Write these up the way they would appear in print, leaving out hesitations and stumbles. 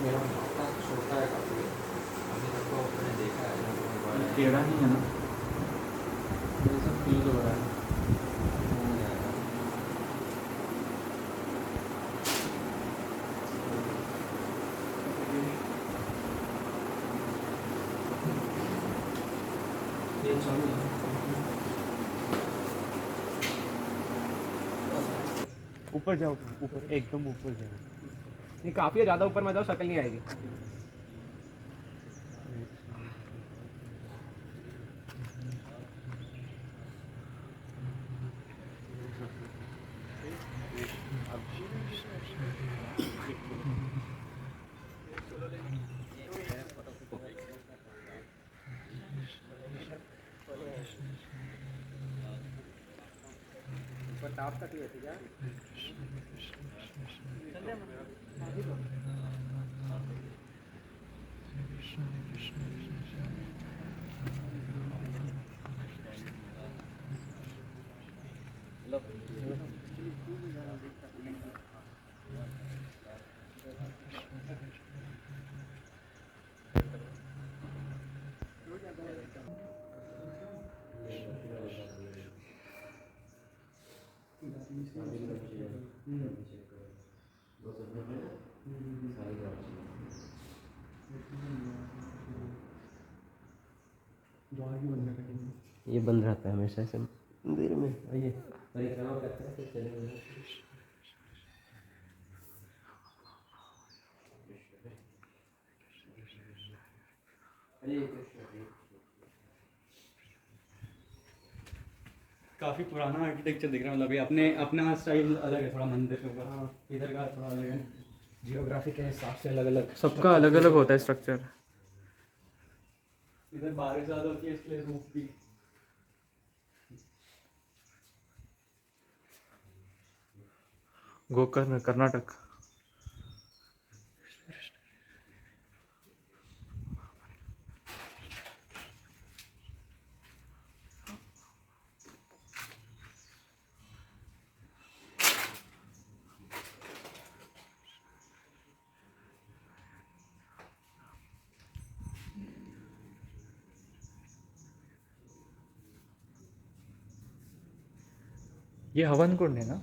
मेरा माता छोटा है काफ़ी, अभी तक तो मैंने देखा है टेढ़ा नहीं है ना, मेरे से फील हो रहा है। ये चालू है। ऊपर जाओ, ऊपर एकदम ऊपर जाओ। नहीं, काफ़ी ज़्यादा ऊपर मत जाओ, शक्ल नहीं आएगी। टाप तक लिए थे क्या? ये बंद रहता है हमेशा से मंदिर में। आइए परिक्रमा करते हैं, फिर चलेंगे। काफ़ी पुराना आर्किटेक्चर दिख रहा है, मतलब ये अपने अपना स्टाइल अलग है थोड़ा मंदिर के ऊपर। हाँ, इधर का थोड़ा अलग है, जियोग्राफी के हिसाब से अलग अलग सबका अलग अलग होता है स्ट्रक्चर। इधर बारिश ज़्यादा होती है इसलिए रूफ भी। गोकर्ण कर्नाटक। ये हवन कुंड है ना?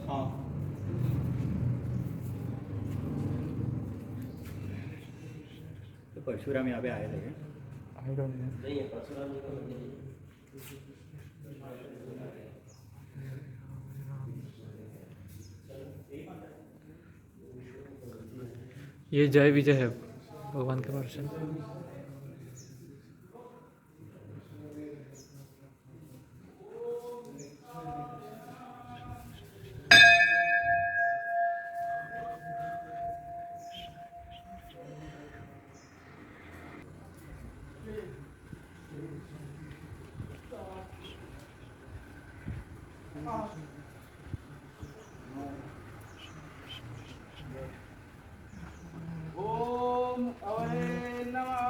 हाँ। तो परशुराम यहाँ पे आए थे? I don't know. नहीं है परशुराम जी का मंदिर। ये जय विजय है भगवान के दर्शन। ओम हरे नमः।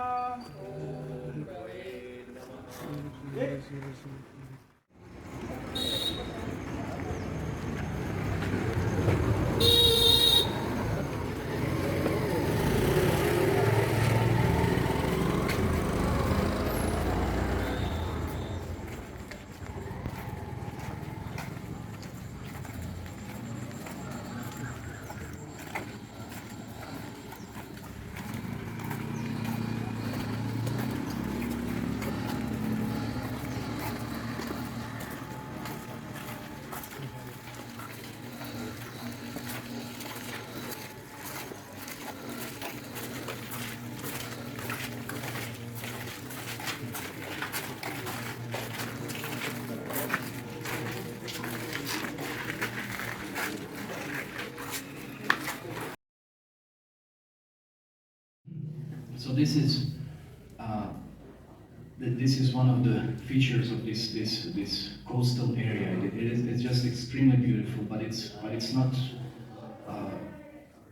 So this is one of the features of this coastal area. It's just extremely beautiful, but it's not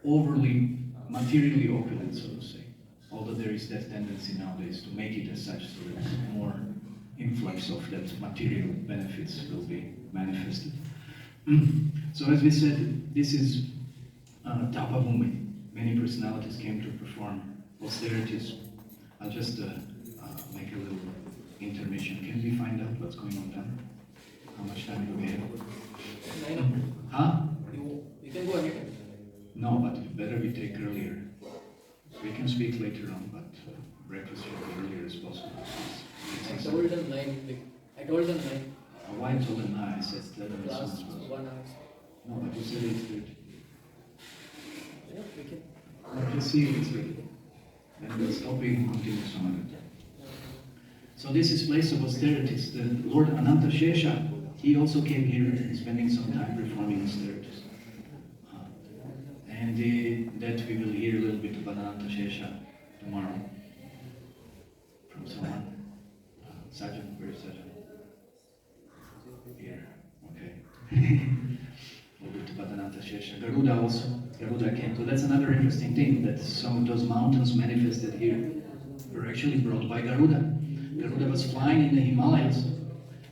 overly materially opulent, so to say. Although there is that tendency nowadays to make it as such, so that more influx of that material benefits will be manifested. So as we said, this is Tapabhumi. Many personalities came to perform austerities. I'll just make a little intermission. Can we find out what's going on then? How much time do we have? 9. Huh? You can go anytime. No, but it better we take earlier. We can speak later on, but breakfast should be earlier as possible. I told them 9. I told them 9. Why I told them 9? I said 11 as Last soon as 1 possible. hour. No, but you said 8:30. Yeah, we can. Let's see if it's ready. Then we'll stop it and continue some other time. So this is place of austerities. The Lord Ananta Shesha, he also came here spending some time performing austerities. And that we will hear a little bit about Ananta Shesha tomorrow from someone. Sajan, where is Sajan? Here, okay. A little bit about Ananta Shesha. Garuda also. Garuda came. So that's another interesting thing, that some of those mountains manifested here were actually brought by Garuda. Garuda was flying in the Himalayas,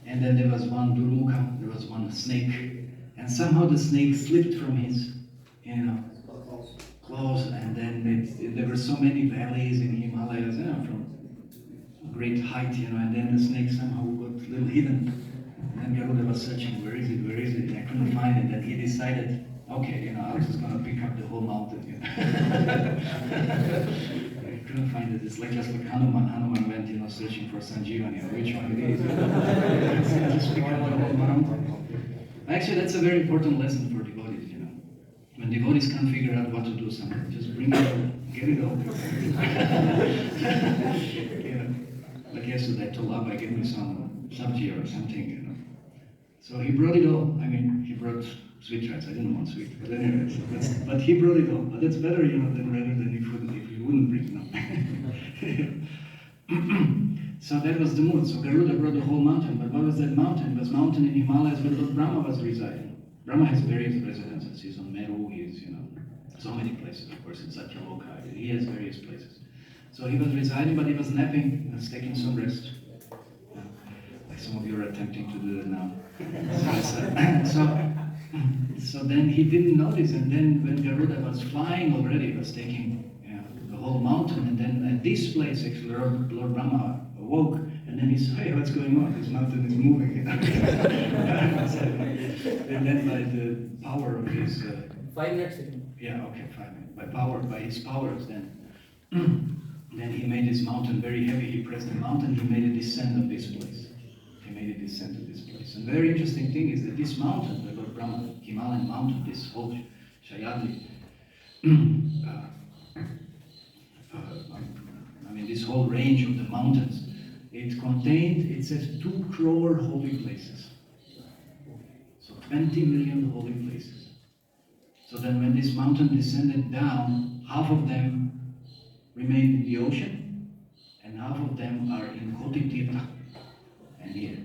and then there was one Durmukha, there was one snake, and somehow the snake slipped from his, clothes, and then there were so many valleys in Himalayas, from great height, and then the snake somehow got a little hidden. And Garuda was searching, where is it, and I couldn't find it, and he decided, okay, I was just going to pick up the whole mountain. I couldn't find it. It's just like Hanuman. Hanuman went, searching for Sanjeevani, which one it is. Just pick up the whole mountain. Actually, that's a very important lesson for devotees, When devotees can't figure out what to do something, just bring it all, get it all. Like yesterday, I told Abba, give me some sandhya or something, So he brought it all. He brought sweet rice. I didn't want sweet, but anyway, but he brought it all. But that's better, than rather than if he wouldn't bring it. So that was the mood. So Garuda brought the whole mountain. But what was that mountain? It was mountain in Himalayas where Lord Brahma was residing. Brahma has various residences. He's on Meru. He's so many places. Of course, in Satyaloka. He has various places. So he was residing, but he was napping. He was taking some rest. Like some of you are attempting to do that now. So then he didn't notice, and then when Garuda was flying already, he was taking the whole mountain, and then at this place, actually, Lord Brahma awoke, and then he said, hey, what's going on? This mountain is moving. And then by the power of his... 5 minutes. Yeah, okay, 5 minutes. By his powers, then he made this mountain very heavy. He pressed the mountain, he made a descent of this place. And very interesting thing is that this mountain, the Lord Brahma, Himalayan mountain, this whole Shayadri, this whole range of the mountains, it says 2 crore holy places. So 20 million holy places. So then when this mountain descended down, half of them remained in the ocean, and half of them are in Koti Tirtha. And here,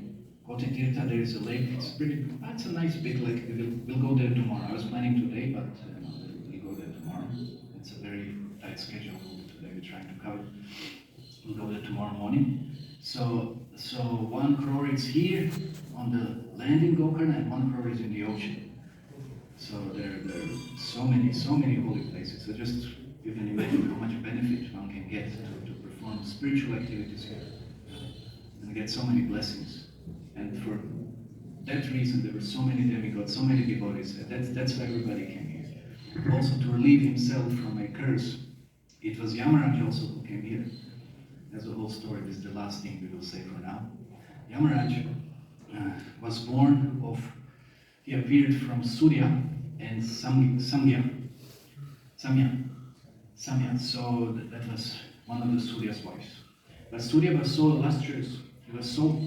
Koti Tirtha, there is a lake. It's a nice big lake. We'll go there tomorrow. I was planning today, but we'll go there tomorrow. It's a very tight schedule today. We're trying to cover. We'll go there tomorrow morning. So 1 crore is here on the land in Gokarna, and 1 crore is in the ocean. So there are so many holy places. So just you can imagine how much benefit one can get to perform spiritual activities here. And get so many blessings. And for that reason, there were so many demigods, so many devotees. That's why everybody came here. Also to relieve himself from a curse. It was Yamaraj also who came here. That's the whole story. This is the last thing we will say for now. Yamaraj was born he appeared from Surya and Samya. So that was one of the Surya's wives. But Surya was so illustrious, he was so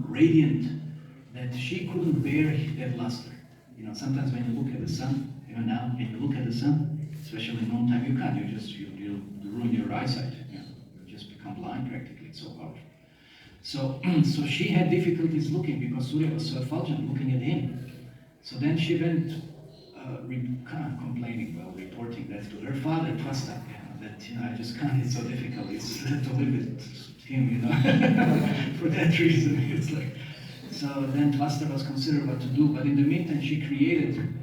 radiant that she couldn't bear that luster. Sometimes when you look at the sun, now, when you look at the sun, especially in noontime, you can't. The ruin your eyesight. You just become blind practically. It's so powerful. So, so she had difficulties looking because Surya was so effulgent looking at him. So then she went complaining, reporting that to her father, Twasta, that I just can't, it's so difficult, it's to live with him, for that reason. It's like, so then Twasta was considering what to do, but in the meantime she created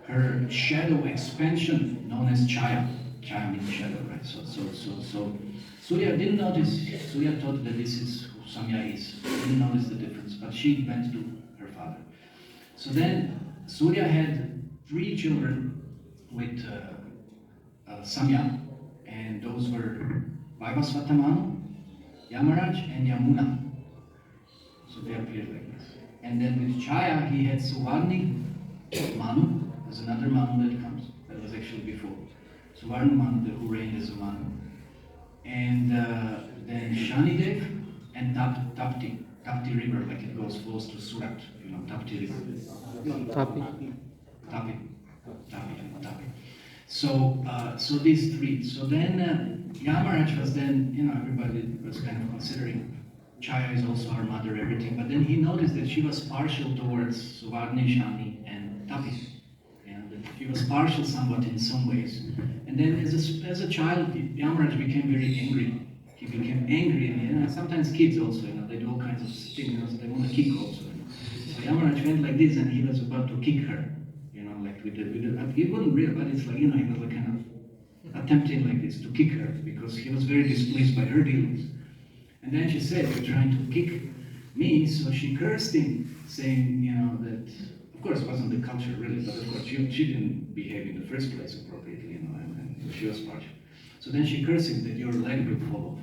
her shadow expansion known as Chaya. Chaya means shadow, right? So Surya didn't notice. Surya thought that this is who Samya is. Didn't notice the difference, but she went to her father. So then Surya had 3 children with Samya, and those were Vaivasvatamanu, Yamaraj, and Yamuna. So they appeared like this. And then with Chaya, he had Suvarni, Manu. There's another Manu that comes. That was actually before. Suvarni Manu, who reigned as a Manu. And then Shanidev and Tapti. Tapti river, like it flows to Surat. Tapti river. Tapi. So these 3. So then Yamaraj was then, everybody was kind of considering Chaya is also her mother, everything. But then he noticed that she was partial towards Suvarni, Shani, and Tapi. That she was partial somewhat in some ways. And then as a child, Yamaraj became very angry. He became angry, and sometimes kids also, they do all kinds of things, they want to kick also. So Yamaraj went like this, and he was about to kick her, like with the he wouldn't really, but it's like, he was like kind of attempting like this to kick her, because he was very displeased by her dealings. And then she said, "You're trying to kick me," so she cursed him, saying, that, of course, it wasn't the culture really, but of course she didn't behave in the first place appropriately, and she was partial. So then she cursed him that your leg will fall off.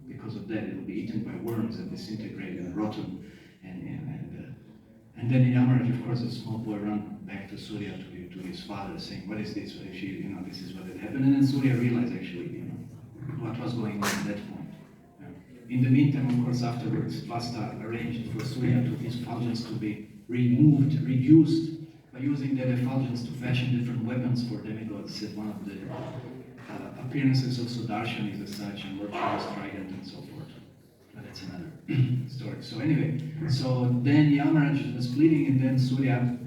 Because of that, it will be eaten by worms and disintegrated and rotten. And then Yamaraj, of course, a small boy, ran back to Surya to his father, saying, "What is this? What if she, this is what had happened?" And then Surya realized actually, what was going on at that point. In the meantime, of course, afterwards, Vasta arranged for Surya to his effulgence to be reduced by using their effulgence to fashion different weapons for demigods. Said one of the appearances of Sudarshan is as such, and Lord Shiva's trident and so forth. But that's another story. So anyway, so then Yamaraj was bleeding, and then Surya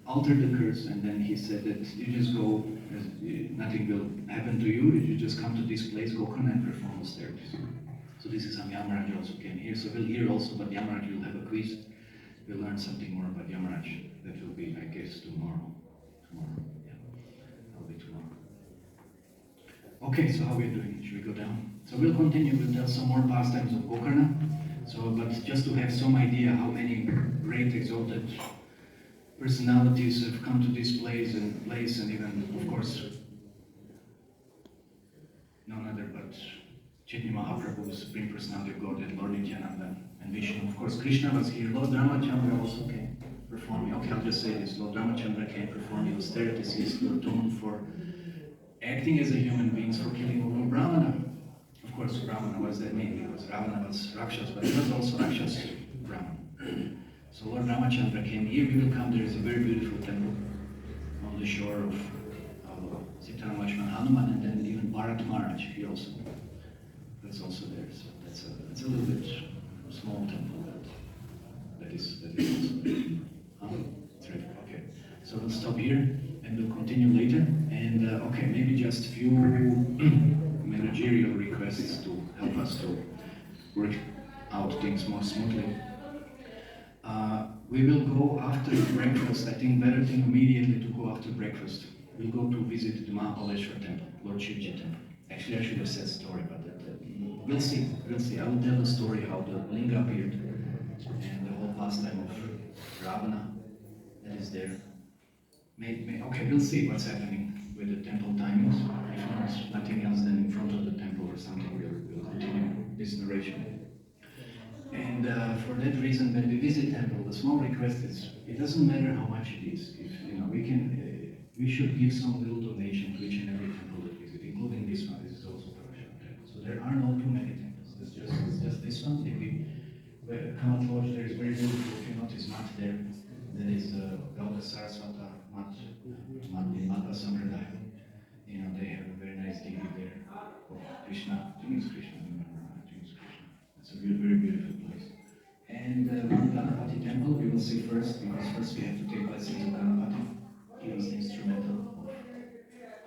altered the curse, and then he said that you just go, nothing will happen to you, you just come to this place, Gokarna, and perform austerities. So this is how Yamaraj also came here. So we'll hear also about Yamaraj, we'll have a quiz. We'll learn something more about Yamaraj. That will be, I guess, tomorrow. Yeah, that'll be tomorrow. Okay, so how are we doing? Should we go down? So we'll continue, we'll tell some more pastimes of Gokarna. So, but just to have some idea how many great exalted personalities have come to this place, and even, of course, none other but Chaitanya Mahaprabhu, the Supreme Personality of Godhead, Lord Nityananda, and Vishnu. Of course, Krishna was here. Lord Ramachandra also came performing. Okay, I'll just say this. Lord Ramachandra came performing austerities. He is known for acting as a human being, for killing over Brahmana. Of course, Brahmana, what does that mean? Because Ravana was Rakshas, but he was also Rakshas Brahman. So Lord Ramachandra came here. We will come. There is a very beautiful temple on the shore of Sitaram Lakshman Hanuman, and then even Bharat Maharaj, he also. That's also there. So that's a little bit small temple that is also there. That's right. Okay. So we'll stop here and we'll continue later. And okay, maybe just few managerial requests to help us to work out things more smoothly. We will go after breakfast. I think better thing immediately to go after breakfast. We'll go to visit the Mahabaleshwar Temple, Lord Shiva Temple. Actually, I should have said story, but we'll see. I will tell the story how the linga appeared and the whole pastime of Ravana that is there. Okay, we'll see what's happening with the temple timings. If not, nothing else, then in front of the temple or something, we'll continue this narration. And for that reason, when we visit temple, the small request is, it doesn't matter how much it is. If we should give some little donation to each and every temple that we visit, including this one. This is also Parasuraman Temple. So there are no too many temples. It's just this one. If we Kamat Lodge, there is very beautiful. If you notice, mat there. There is Gauda Saraswata mat in Madhva Sampradaya. Krishna. I think it's Krishna. I think it's Krishna. It's a very, very beautiful place. And Lord Ganapati Temple, we will see first, because first we have to take blessings of Ganapati. He was instrumental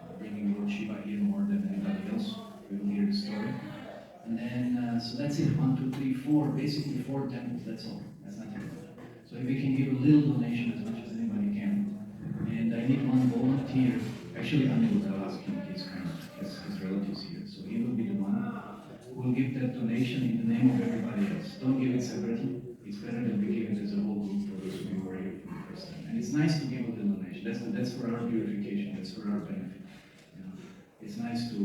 of bringing Lord Shiva here more than anybody else. We will hear the story. And then, so that's it, 1, 2, 3, 4, basically 4 temples, that's all. That's nothing more. So if we can give a little donation as much as anybody can. And I need one volunteer. Actually, Anil will ask him, he's kind of, his relatives here. So he will be the one who will give that donation in the name of everybody else. Don't give it separately. It's better than we give it as a whole group for those who were here for the first time. And it's nice to give a little donation. That's for our purification, that's for our benefit. You know, it's nice to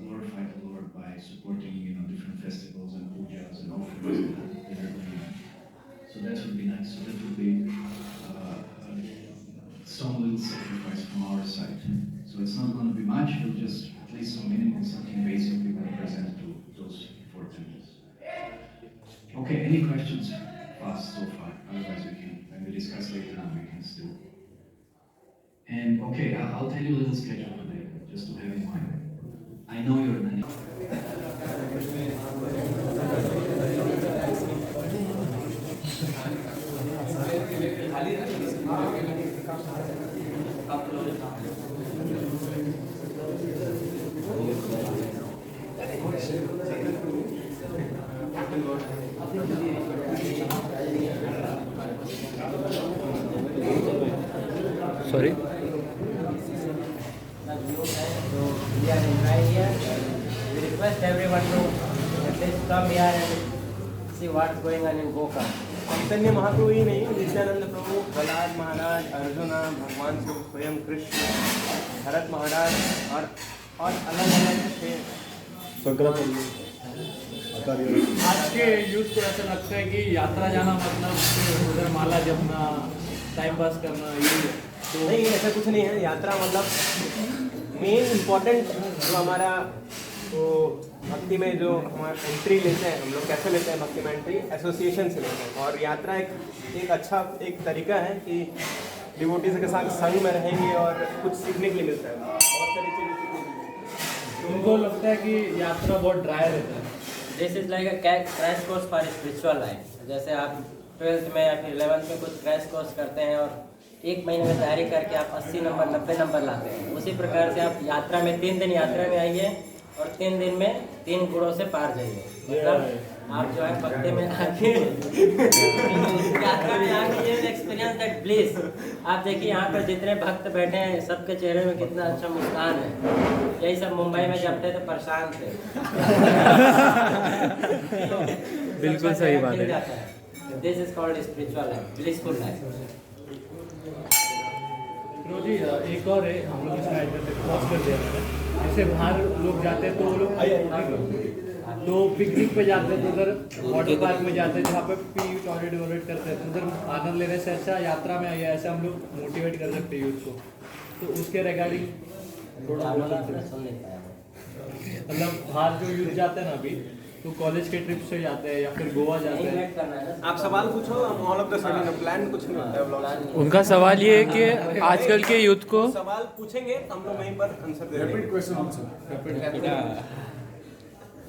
glorify the Lord by supporting, different festivals and pujas and offerings that are going on. So that would be nice. So that would be some little sacrifice from our side. So it's not going to be much, we'll just at least some minimum, something basic we will present to those 4 temples. Okay, any questions fast so far? Otherwise we can, when we discuss later on, we can still. And okay, I'll tell you a little schedule today, just to have in mind. I know you're many. Sorry? We are right here. We request everyone to at least come here and see what's going on in Gokarna. Chaitanya Mahaprabhu ही नहीं, नित्यानंद प्रभु, प्रहलाद महाराज, अर्जुना, भगवान शिव, स्वयं कृष्ण, भरत महाराज और अलग अलग थे। आज के youth को ऐसा लगता है कि यात्रा जाना मतलब उधर माला जपना, टाइम पास करना, ये तो नहीं, ऐसा कुछ नहीं है। यात्रा मतलब मेन इम्पोर्टेंट जो हमारा तो भक्ति में जो हमारा एंट्री लेते हैं, हम लोग कैसे लेते हैं भक्ति में एंट्री, एसोसिएशन से लेते हैं। और यात्रा एक अच्छा एक तरीका है कि डिवोटीज के साथ संग में रहेंगे और कुछ सीखने के लिए मिलता है, बहुत सारी चीज़ें सीखने के लिए। उनको लगता है कि यात्रा बहुत ड्राई रहता है। This is like a crash course for spiritual life. जैसे आप 12th में या फिर 11th में कुछ क्रैश कोर्स करते हैं और 1 महीने में तैयारी करके आप 80 नंबर 90 नंबर लाते हैं, उसी प्रकार से आप यात्रा में 3 दिन यात्रा में आइए और 3 दिन में 3 गुणों से पार जाइए। मतलब आप जो है भक्ति में आके यात्रा में आके ये एक्सपीरियंस दैट ब्लिस। आप देखिए यहाँ पर जितने भक्त बैठे हैं सबके चेहरे में कितना अच्छा मुस्कान है। यही सब मुंबई में जब थे तो परेशान थे। बिल्कुल सही बात है। This is called spiritual life, blissful life. जी एक और है, हम लोग इसका क्रॉस कर दिया मैंने। जैसे बाहर लोग जाते हैं तो वो लोग तो पिकनिक पे जाते हैं, तो उधर वाटर पार्क में जाते हैं जहाँ पे पी टॉयलेट करते हैं, तो उधर आनंद लेने से अच्छा यात्रा में आइए, ऐसे हम लोग मोटिवेट कर सकते हैं यूथ को। तो उसके रिगार्डिंग थोड़ा मतलब बाहर जो यूथ जाते हैं ना अभी, तो कॉलेज के ट्रिप से जाते हैं या फिर गोवा जाते हैं। आप सवाल पूछो, हम all of the sudden plan कुछ नहीं होता है ब्लॉग। उनका सवाल ये है कि आजकल के यूथ को सवाल पूछेंगे हम लोग वहीं पर आंसर दे देंगे।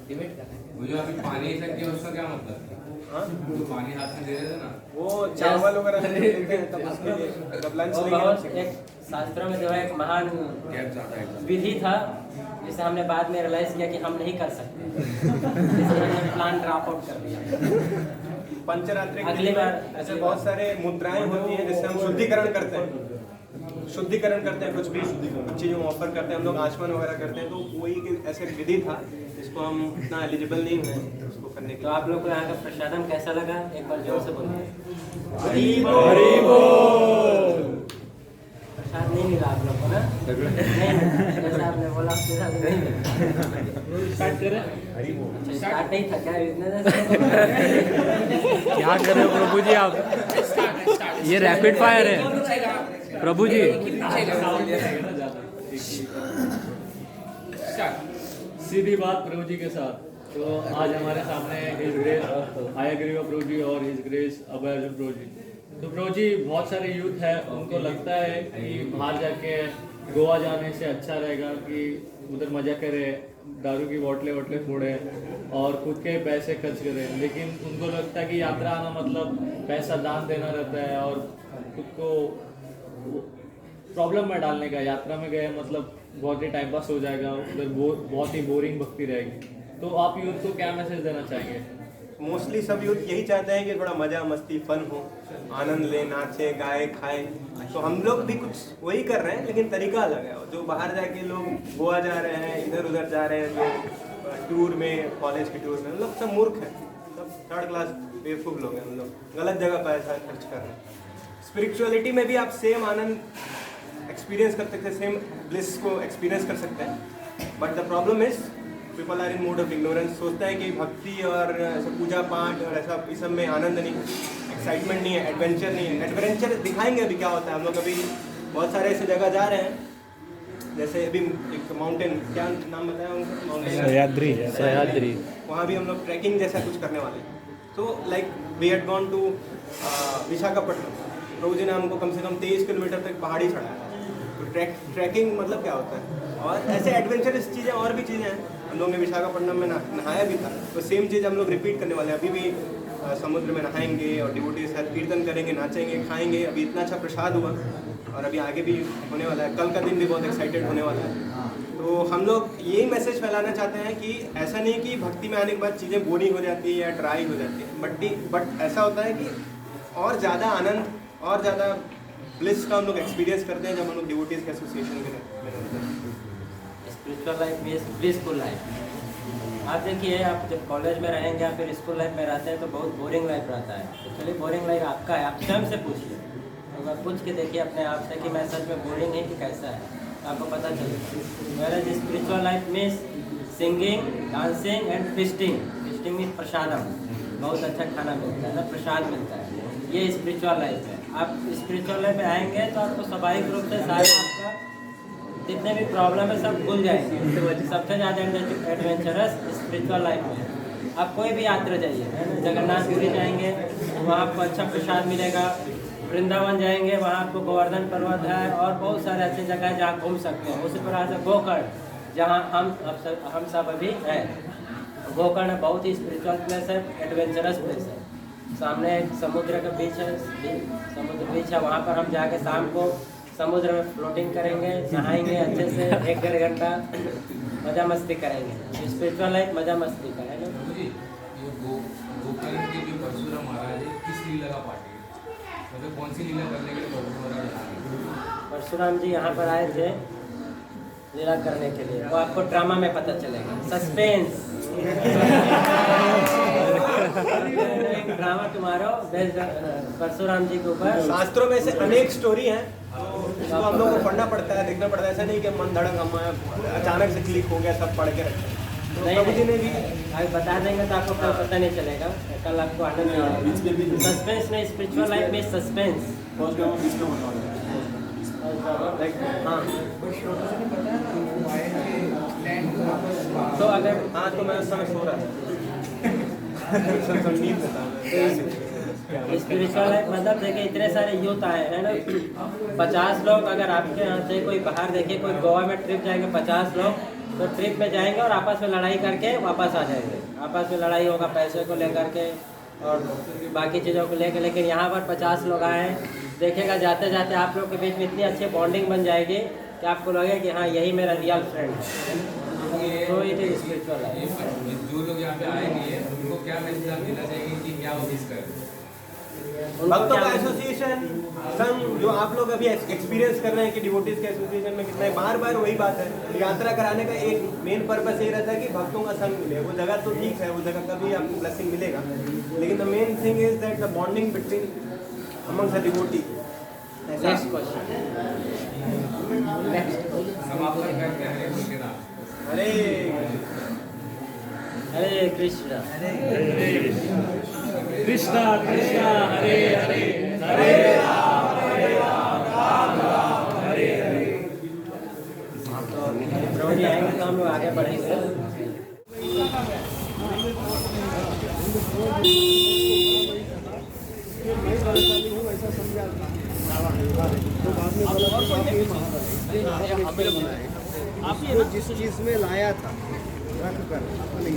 वो जो अभी पानी सकती है उसका क्या मतलब है? हाँ? जो पानी हाथ में दे रहे थे ना, वो चावल वगैरह तब उसके लिए तब लंच बहुत लेंगे। एक शास्त्रों में जो है एक महान गैप ज़्यादा है। विधि था जिसे हमने बाद में रियलाइज किया कि हम नहीं कर सकते, इसलिए हमने प्लान ड्रॉप आउट कर दिया। पंचरात्रि के अगली लिए बार ऐसे बहुत सारे मुद्राएं होती हैं जिससे हम शुद्धिकरण करते हैं, कुछ भी चीज़ों ऑफर करते हैं हम लोग, आचमन वगैरह करते हैं। तो वही ऐसे विधि था जिसको हम इतना एलिजिबल नहीं हुए उसको करने के। तो आप लोग को यहाँ का प्रसादम कैसा लगा, एक बार जोर से बोलिए। प्रसाद नहीं मिला आप लोग को ना? नहीं, जैसा आपने बोला प्रसाद नहीं मिला। स्टार्ट करें? स्टार्ट नहीं था क्या इतने? क्या कर रहे हो प्रभु जी आप? ये रैपिड फायर है प्रभु जी। सीधी बात प्रभु जी के साथ। तो आज हमारे सामने हिज ग्रेस आई अग्रीवा प्रभु जी और हिज ग्रेस अभय अर्जुन प्रभु जी। तो प्रभु जी बहुत सारे यूथ है, उनको लगता है कि बाहर जाके गोवा जाने से अच्छा रहेगा कि उधर मज़ा करे, दारू की बोतलें फोड़े और खुद के पैसे खर्च करें। लेकिन उनको लगता है कि यात्रा आना मतलब पैसा दान देना रहता है और खुद को प्रॉब्लम में डालने का। यात्रा में गए मतलब बहुत ही टाइम पास हो जाएगा, उधर बहुत ही बोरिंग भक्ति रहेगी। तो आप यूथ को क्या मैसेज देना चाहेंगे? मोस्टली सब यूथ यही चाहते हैं कि थोड़ा मजा मस्ती फन हो, आनंद ले, नाचे गाए खाए। तो हम लोग भी कुछ वही कर रहे हैं, लेकिन तरीका अलग है। जो बाहर जाके लोग गोवा जा रहे हैं, इधर उधर जा रहे हैं, जो टूर में, कॉलेज के टूर में, हम लोग सब मूर्ख हैं, सब थर्ड क्लास बेवकूफ़ लोग हैं। हम लोग गलत जगह पैसा खर्च कर रहे हैं। स्पिरिचुअलिटी में भी आप सेम आनंद एक्सपीरियंस कर सकते हैं, सेम ब्लिस को एक्सपीरियंस कर सकते हैं। But the problem is people are in mode of ignorance. सोचते हैं कि भक्ति और ऐसा पूजा पाठ और ऐसा इस सब में आनंद नहीं है, एक्साइटमेंट नहीं है, एडवेंचर नहीं है। एडवेंचर दिखाएंगे अभी क्या होता है। हम लोग अभी बहुत सारे ऐसे जगह जा रहे हैं, जैसे अभी एक माउंटेन, क्या नाम बताया उनका, माउंटेन सह्याद्री। वहाँ भी हम लोग ट्रैकिंग जैसा कुछ करने वाले हैं। तो like we had gone to Visakhapatnam. Prabhu ji ने हमको कम से कम 23 किलोमीटर तक पहाड़ी चढ़ाया। तो ट्रैकिंग मतलब क्या होता है। और ऐसे एडवेंचरस चीज़ें और भी चीज़ें हैं। हम लोग ने विशाखापट्टनम में नहाया भी था, तो सेम चीज़ हम लोग रिपीट करने वाले हैं। अभी भी समुद्र में नहाएंगे और डिवोटी के साथ कीर्तन करेंगे, नाचेंगे, खाएंगे। अभी इतना अच्छा प्रसाद हुआ और अभी आगे भी होने वाला है। कल का दिन भी बहुत एक्साइटेड होने वाला है। तो हम लोग यही मैसेज फैलाना चाहते हैं कि ऐसा नहीं कि भक्ति में आने के बाद चीज़ें बोरिंग हो जाती है या ड्राई हो जाती है, बट ऐसा होता है कि और ज़्यादा आनंद और ज़्यादा ब्लिस का हम लोग एक्सपीरियंस करते हैं जब हम लोग डिवोटीज के एसोसिएशन में रहते हैं। Spiritual life means blissful life. आप देखिए, आप जब कॉलेज में रहेंगे या फिर स्कूल लाइफ में रहते हैं तो बहुत बोरिंग लाइफ रहता है। तो चलिए, बोरिंग लाइफ आपका है, आप स्वयं से पूछिए। अगर पूछ के देखिए अपने आप से कि मैं सच में बोरिंग है कि कैसा है, आपको पता चलेगा। मेरा spiritual life means singing, dancing and feasting. Feasting means prasadam, बहुत अच्छा खाना मिलता है ना, प्रसाद मिलता है। ये स्पिरिचुअल लाइफ है। आप स्पिरिचुअल लाइफ में आएंगे तो आपको स्वाभाविक रूप से सारे आपका जितने भी प्रॉब्लम है सब भूल जाएंगे। सबसे ज़्यादा एडवेंचरस स्पिरिचुअल लाइफ में आप कोई भी यात्रा जाइए, है ना, जगन्नाथपुरी जाएंगे वहाँ आपको अच्छा प्रसाद मिलेगा। वृंदावन जाएंगे वहाँ आपको गोवर्धन पर्वत है और बहुत सारे अच्छी जगह है जहाँ घूम सकते हैं। उसी प्रकार से गोकर्ण, जहाँ हम सब अभी हैं, गोकर्ण बहुत ही स्पिरिचुअल प्लेस है, एडवेंचरस प्लेस है। सामने एक समुद्र का बीच है, समुद्र बीच है, वहाँ पर हम जाके शाम को समुद्र में फ्लोटिंग करेंगे, नहाएंगे अच्छे से, 1-1.5 घंटा मज़ा मस्ती करेंगे। स्पिरिचुअल लाइफ मज़ा मस्ती का है ना। ये गोकर्ण के जो परशुराम महाराज है, किस लीला का पार्टी है? मतलब कौन सी लीला करने के लिए परशुराम महाराज आए? परशुराम जी यहाँ पर आए थे लीला करने के लिए, वो आपको ड्रामा में पता चलेगा। सस्पेंस ड्रामा तुम्हारा परशुराम जी के ऊपर। शास्त्रों में से अनेक स्टोरी हैं, इसको हम लोग को पढ़ना पड़ता है, देखना पड़ता है। ऐसा नहीं कि मन धड़क हम अचानक से क्लिक हो गया सब पढ़ के रखें। तो प्रभु जी ने भी अभी बता देंगे तो आपको कल पता नहीं चलेगा, कल आपको आनंद नहीं आएगा। सस्पेंस नहीं, स्पिरिचुअल लाइफ में सस्पेंस। हाँ, तो अगर हाँ, तो मैं उस समय सो रहा था। नींद में था। स्पिरिचुअल लाइफ मतलब देखिए, इतने सारे यूथ आए हैं ना, 50 लोग। अगर आपके यहाँ से कोई बाहर देखिए, कोई गोवा में ट्रिप जाएंगे 50 लोग, तो ट्रिप में जाएंगे और आपस में लड़ाई करके वापस आ जाएंगे। आपस में लड़ाई होगा पैसे को लेकर के और बाकी चीज़ों को लेकर। लेकिन यहाँ पर 50 लोग आए हैं, देखिएगा जाते जाते आप लोग के बीच में इतनी अच्छी बॉन्डिंग बन जाएगी कि आपको लगेगा कि हाँ, यही मेरा रियल फ्रेंड है। तो इट इज स्पिरिचुअल लाइफ। जो लोग यहाँ पे आएंगे उनको क्या मैसेज आप देना चाहेंगे कि क्या वो मिस करें? भक्तों का एसोसिएशन संघ जो आप लोग अभी एक्सपीरियंस कर रहे हैं कि डिवोटीज के एसोसिएशन में कितना है, बार बार वही बात है। यात्रा कराने का एक मेन पर्पस ये रहता है कि भक्तों का संघ मिले। वो जगह तो ठीक है, वो जगह का भी आपको ब्लेसिंग मिलेगा, लेकिन the main thing is that the bonding between among the devotee. Next question. समापन करते हैं उनके नाम। अरे हरे कृष्णा कृष्णा कृष्णा हरे हरे, हरे राम राम राम हरे हरे। प्रभु जी आएंगे तो हम लोग आगे बढ़ेंगे। ऐसा समझा तो बाद में वो जिस चीज में लाया था रख कर अपने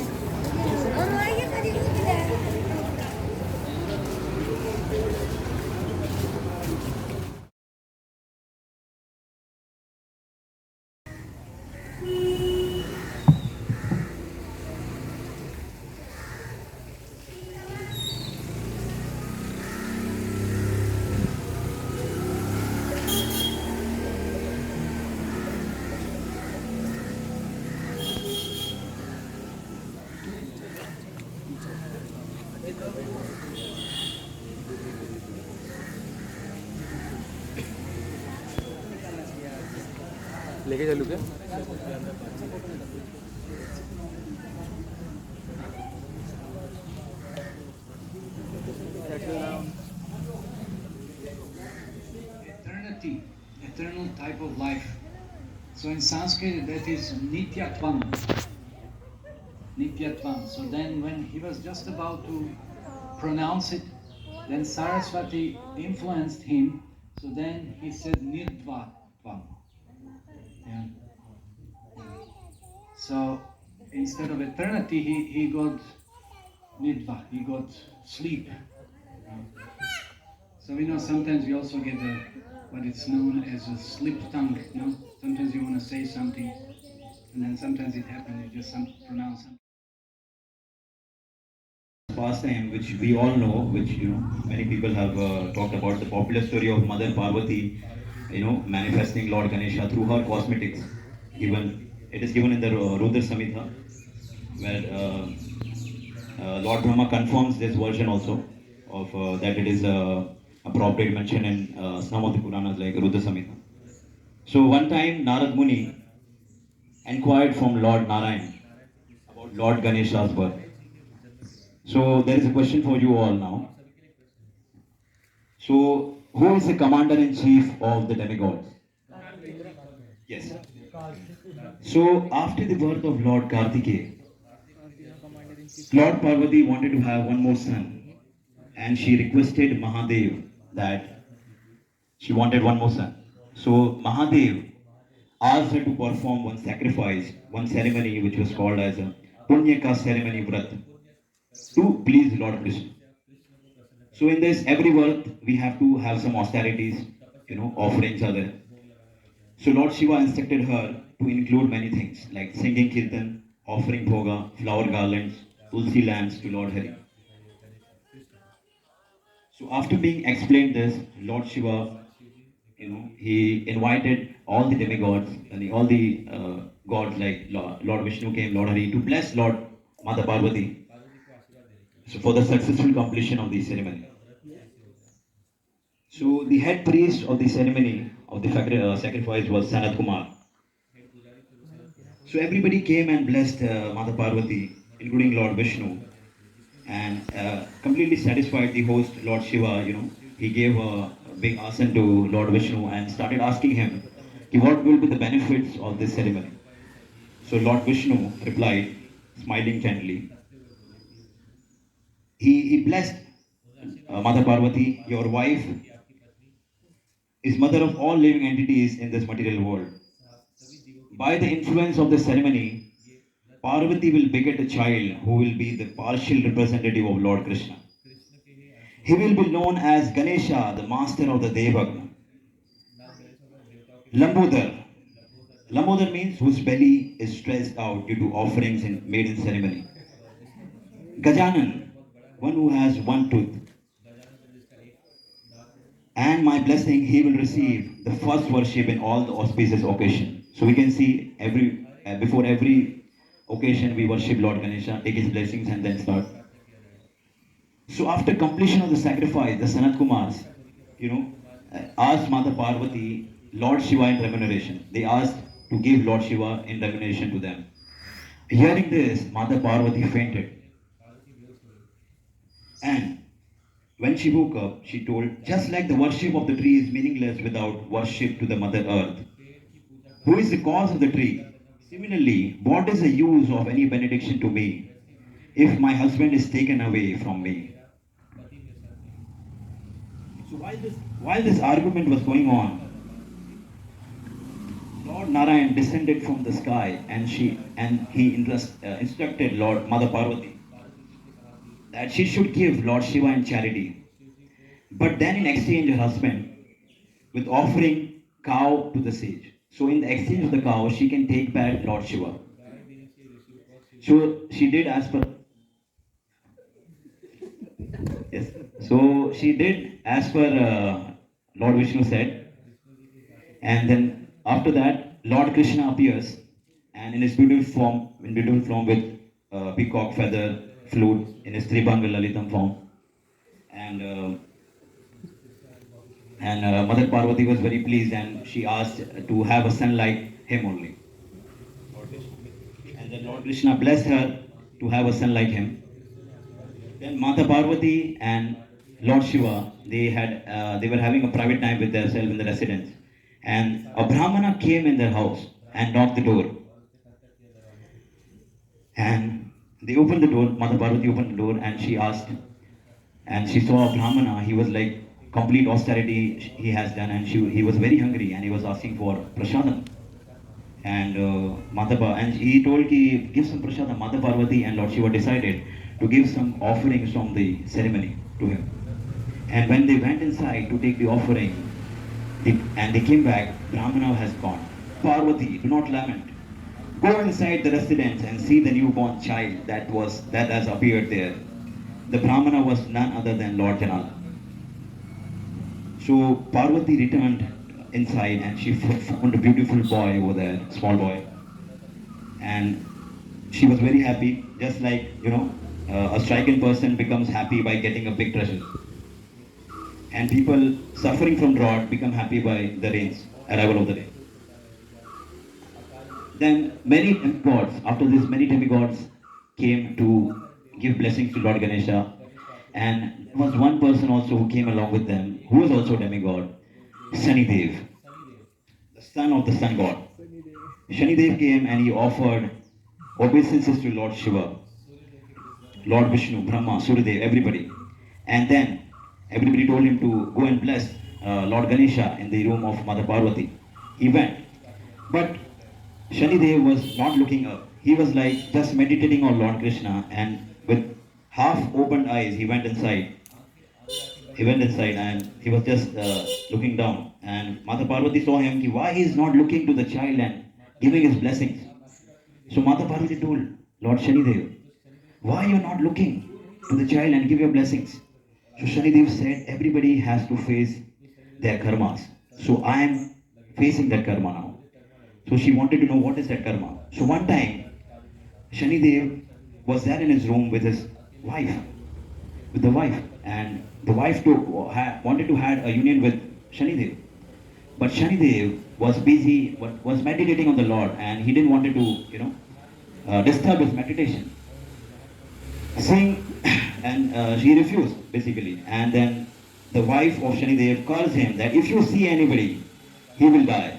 लेके चलूँ क्या? Eternity, eternal type of life. So in Sanskrit that is Nityatvam. Nityatvam. So then when he was just about to pronounce it, then Saraswati influenced him. So then he said Nirdvatvam. Yeah. So instead of eternity, he got Nidva, he got sleep. So we know sometimes we also get what it's known as a slip tongue. You know? Sometimes you want to say something, and then sometimes it happens, you just pronounce something. Pastime, which we all know, which many people have talked about, the popular story of Mother Parvati, manifesting Lord Ganesha through her cosmetics. It is given in the Rudra Samhita, where Lord Brahma confirms this version also of that it is appropriate mention in some of the Puranas like Rudra Samhita. So one time Narad Muni inquired from Lord Narayan about Lord Ganesha's birth. So there is a question for you all now. So who is the commander-in-chief of the demigods? Yes. So after the birth of Lord Kartikeya, Lord Parvati wanted to have one more son, and she requested Mahadev that she wanted one more son. So Mahadev asked her to perform one sacrifice, one ceremony which was called as a Punyaka ceremony Vrat to please Lord Krishna. So in this every birth we have to have some austerities, offerings are there. So Lord Shiva instructed her to include many things like singing kirtan, offering bhoga, flower garlands, tulsi lamps to Lord Hari. So after being explained this, Lord Shiva, he invited all the demigods and all the gods like Lord Vishnu came, Lord Hari, to bless Lord Mata Parvati. So for the successful completion of the ceremony. So the head priest of the ceremony of the sacrifice was Sanat Kumar. So everybody came and blessed Mata Parvati, including Lord Vishnu, and completely satisfied the host, Lord Shiva. He gave a big asan to Lord Vishnu and started asking him, what will be the benefits of this ceremony? So Lord Vishnu replied, smiling gently. He blessed Mata Parvati, your wife is mother of all living entities in this material world. By the influence of the ceremony, Parvati will beget a child who will be the partial representative of Lord Krishna. He will be known as Ganesha, the master of the Devagna. Lambodar. Lambodar means whose belly is stretched out due to offerings made in ceremony. Gajanan, one who has one tooth. And my blessing, he will receive the first worship in all the auspicious occasion. So we can see before every occasion we worship Lord Ganesha, take his blessings and then start. So after completion of the sacrifice, the Sanat Kumars, asked Mata Parvati, Lord Shiva in remuneration. They asked to give Lord Shiva in remuneration to them. Hearing this, Mata Parvati fainted. And when she woke up, she told, just like the worship of the tree is meaningless without worship to the Mother Earth, who is the cause of the tree? Similarly, what is the use of any benediction to me if my husband is taken away from me? So while this argument was going on, Lord Narayan descended from the sky and he instructed Lord Mother Parvati that she should give Lord Shiva in charity. But then in exchange her husband with offering cow to the sage. So in the exchange of the cow she can take back Lord Shiva. So she did as per yes. So she did as per Lord Vishnu said, and then after that Lord Krishna appears, and in his beautiful form with peacock feather, flute in his Tribhanga Lalitam form, and Mother Parvati was very pleased, and she asked to have a son like him only. And then Lord Krishna blessed her to have a son like him. Then Mata Parvati and Lord Shiva, they were having a private time with themselves in the residence, and a Brahmana came in their house and knocked the door. And they opened the door. Mata Parvati opened the door, and she asked, and she saw a Brahmana. He was like complete austerity he has done, and he was very hungry, and he was asking for prasadam. And and he told he give some prasadam. Mata Parvati and Lord Shiva decided to give some offerings from the ceremony to him. And when they went inside to take the offering, and they came back, Brahmana has gone. Parvati, do not lament. Go inside the residence and see the newborn child that has appeared there. The Brahmana was none other than Lord Janala. So Parvati returned inside and she found a beautiful boy over there, small boy. And she was very happy, just like, a stricken person becomes happy by getting a big treasure. And people suffering from drought become happy by the rains, arrival of the rain. Then many demigods came to give blessings to Lord Ganesha. And there was one person also who came along with them, who was also a demigod, Shanidev, the son of the sun god. Shanidev came and he offered obeisances to Lord Shiva, Lord Vishnu, Brahma, Suryadev, everybody. And then everybody told him to go and bless Lord Ganesha in the room of Mother Parvati. He went. But Shanidev was not looking up. He was like just meditating on Lord Krishna, and with half opened eyes he went inside. And he was just looking down. And Mata Parvati saw him, why he is not looking to the child and giving his blessings. So Mata Parvati told Lord Shanidev, why you are not looking to the child and give your blessings? So Shanidev said, everybody has to face their karmas. So I am facing that karma now. So she wanted to know what is that karma. So one time, Shanidev was there in his room with the wife, and the wife wanted to have a union with Shanidev. But Shanidev was busy, was meditating on the Lord, and he didn't want to, disturb his meditation. And she refused, basically. And then the wife of Shanidev calls him that if you see anybody, he will die.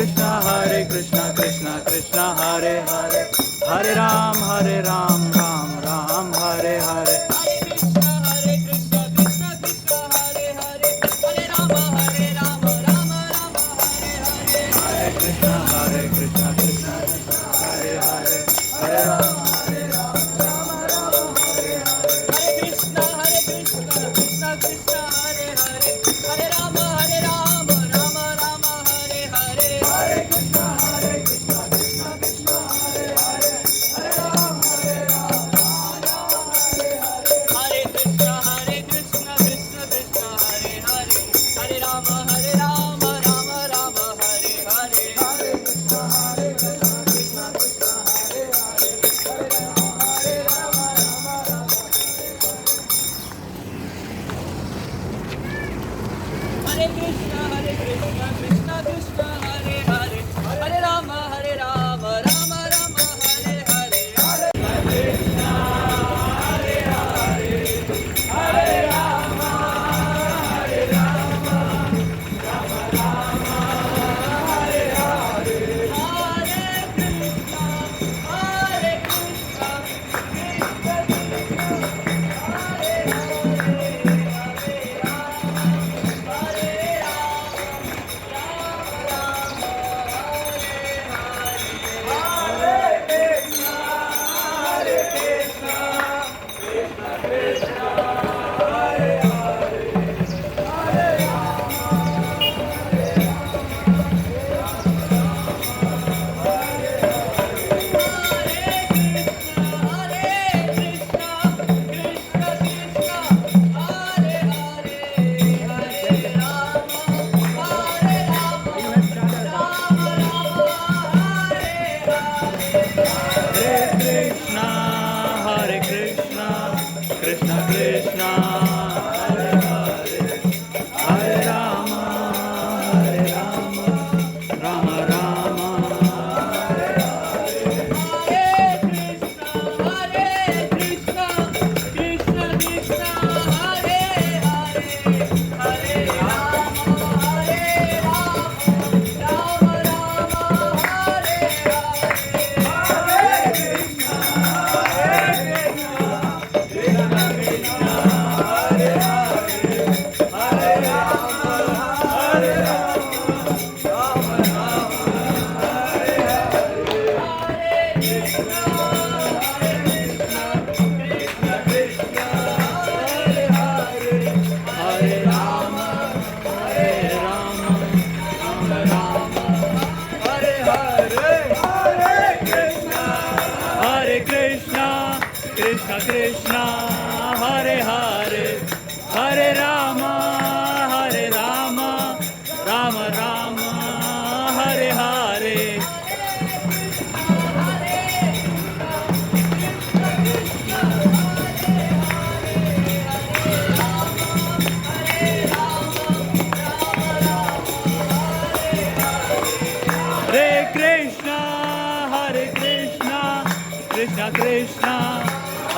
Krishna Krishna Krishna Hare Hare Hare Ram Ram Ram Hare Hare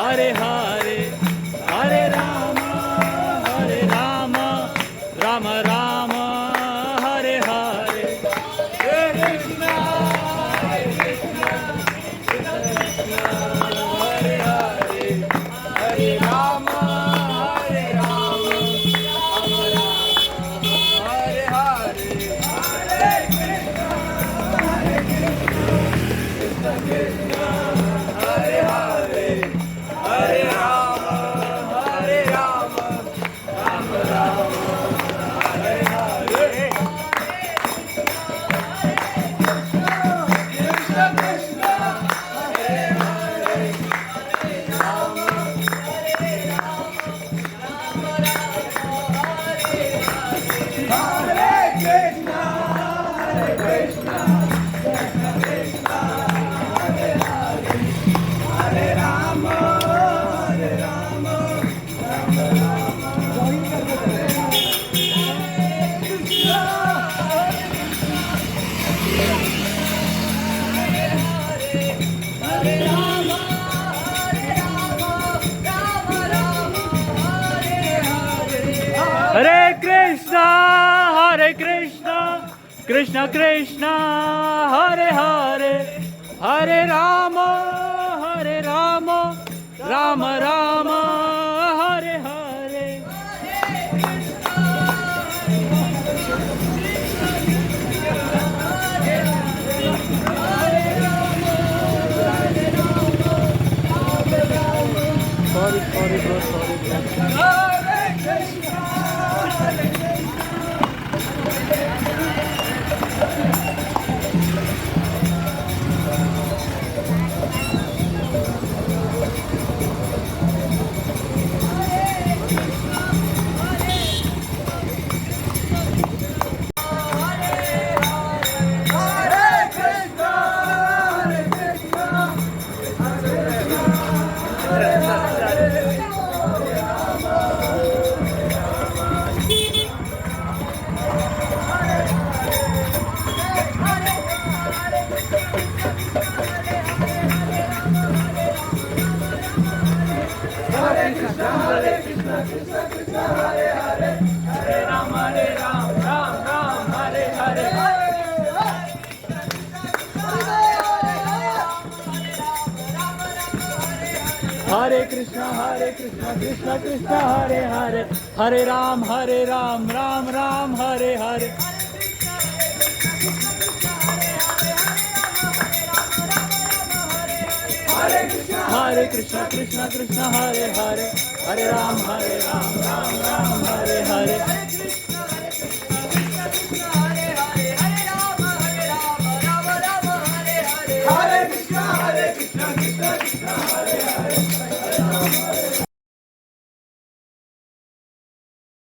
Hare Hare Krishna Krishna Hare Hare Hare Ram Ram Ram Hare Hare sorry bro Hare Krishna Krishna Krishna Hare Hare Hare Ram Ram Ram Hare Hare Hare Krishna Krishna Krishna Hare Hare Hare Ram Ram Ram Hare Hare Hare Krishna, Krishna